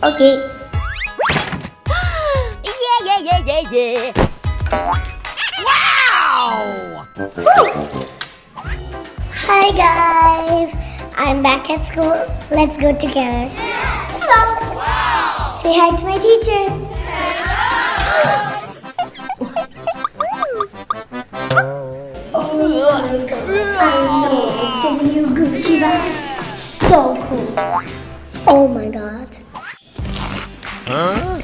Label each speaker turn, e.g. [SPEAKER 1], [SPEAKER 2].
[SPEAKER 1] Okay.
[SPEAKER 2] Yeah. Wow!
[SPEAKER 1] Hi guys, I'm back at school. Let's go together. So, say hi to my teacher. Oh my god, I love the new Gucci bag. So cool. Oh my god.
[SPEAKER 3] Huh?